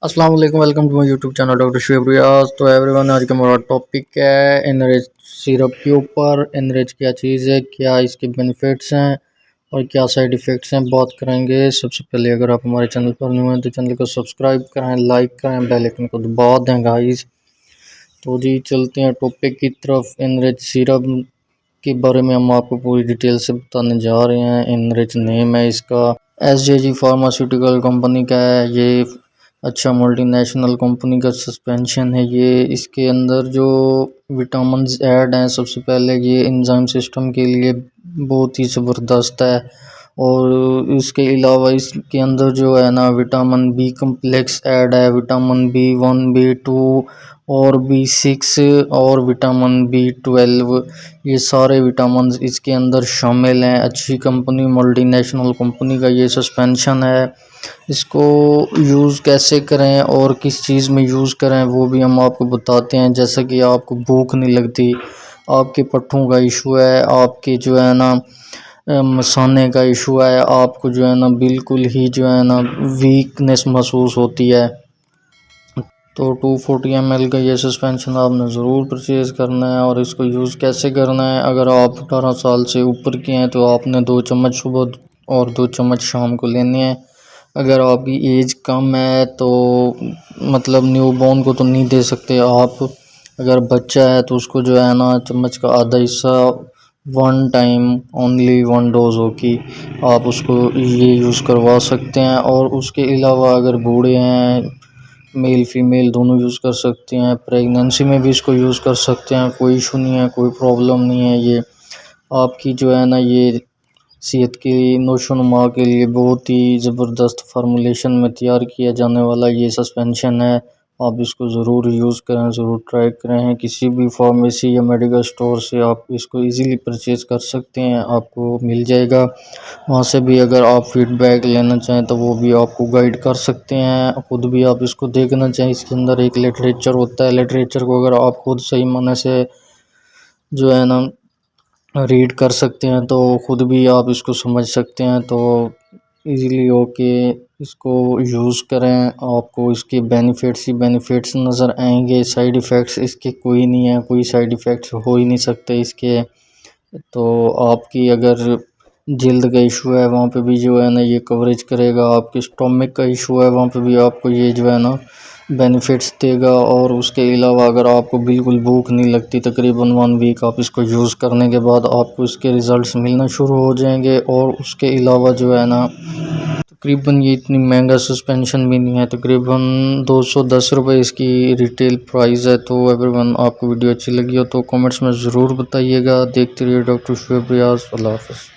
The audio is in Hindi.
अस्सलाम वालेकुम, welcome to my YouTube channel doctor Shoaib Riyaz. तो एवरीवन, आज का हमारा टॉपिक है एनरिच सिरप के ऊपर। एनरिच क्या चीज़ है, क्या इसके बेनिफिट्स हैं और क्या साइड इफ़ेक्ट्स हैं, बात करेंगे। सबसे पहले अगर आप हमारे चैनल पर न्यू हैं तो चैनल को सब्सक्राइब करें, लाइक करें, बेल आइकन को दबा दें गाइस। तो जी चलते हैं टॉपिक की तरफ। एनरिच सिरप के बारे में हम आपको पूरी डिटेल से बताने जा रहे हैं। एनरिच नेम है इसका, एसजेजी फार्मास्यूटिकल कंपनी का है ये। अच्छा, मल्टीनेशनल कंपनी का सस्पेंशन है ये। इसके अंदर जो विटामिन्स ऐड हैं, सबसे पहले ये एंजाइम सिस्टम के लिए बहुत ही ज़बरदस्त है। और इसके अलावा इसके अंदर जो है ना, विटामिन बी कम्प्लेक्स ऐड है, विटामिन B1 B2 और B6 और विटामिन B12। ये सारे विटामिन इसके अंदर शामिल हैं। अच्छी कंपनी, मल्टीनेशनल कंपनी का ये सस्पेंशन है। इसको यूज़ कैसे करें और किस चीज़ में यूज़ करें वो भी हम आपको बताते हैं। जैसे कि आपको भूख नहीं लगती, आपके पट्ठों का इशू है, आपके जो है ना मसाने का इशू है, आपको जो है ना बिल्कुल ही जो है ना वीकनेस महसूस होती है, तो 240 ml का ये सस्पेंशन आपने ज़रूर परचेज़ करना है। और इसको यूज़ कैसे करना है, अगर आप 18 साल से ऊपर के हैं तो आपने 2 चम्मच सुबह और 2 चम्मच शाम को लेने हैं। अगर आपकी एज कम है तो मतलब न्यू बॉर्न को तो नहीं दे सकते आप। अगर बच्चा है तो उसको जो है ना चम्मच का आधा हिस्सा वन टाइम ओनली 1 डोज होगी, आप उसको ये यूज़ करवा सकते हैं। और उसके अलावा अगर बूढ़े हैं, मेल फीमेल दोनों यूज़ कर सकते हैं, प्रेगनेंसी में भी इसको यूज़ कर सकते हैं, कोई इशू नहीं है, कोई प्रॉब्लम नहीं है। ये आपकी जो है ना ये सेहत के नोशोनुमा के लिए बहुत ही ज़बरदस्त फार्मूलेशन में तैयार किया जाने वाला ये सस्पेंशन है। आप इसको ज़रूर यूज़ करें, ज़रूर ट्राई करें। किसी भी फार्मेसी या मेडिकल स्टोर से आप इसको इजीली परचेज़ कर सकते हैं, आपको मिल जाएगा। वहाँ से भी अगर आप फीडबैक लेना चाहें तो वो भी आपको गाइड कर सकते हैं। खुद भी आप इसको देखना चाहें, इसके अंदर एक लिटरेचर होता है, लिटरेचर को अगर आप खुद सही माने से जो है ना रीड कर सकते हैं तो ख़ुद भी आप इसको समझ सकते हैं। तो इजीली होके इसको यूज़ करें, आपको इसके बेनिफिट्स ही बेनिफिट्स नज़र आएंगे। साइड इफ़ेक्ट्स इसके कोई नहीं है, कोई साइड इफ़ेक्ट्स हो ही नहीं सकते इसके। तो आपकी अगर जल्द का इशू है वहाँ पे भी जो है ना ये कवरेज करेगा, आपके स्टोमक का इशू है वहाँ पे भी आपको ये जो है ना बेनिफिट्स देगा। और उसके अलावा अगर आपको बिल्कुल भूख नहीं लगती, तकरीबन 1 वीक आप इसको यूज़ करने के बाद आपको इसके रिज़ल्ट्स मिलना शुरू हो जाएंगे। और उसके अलावा जो है ना तकरीबन ये इतनी महंगा सस्पेंशन भी नहीं है, तकरीबन 210 रुपये इसकी रिटेल प्राइस है। तो एवरीवन, आपको वीडियो अच्छी लगी हो तो कमेंट्स में ज़रूर बताइएगा। देखते रहिए डॉक्टर शुएब रियाज। अल्लाह हाफ़िज़।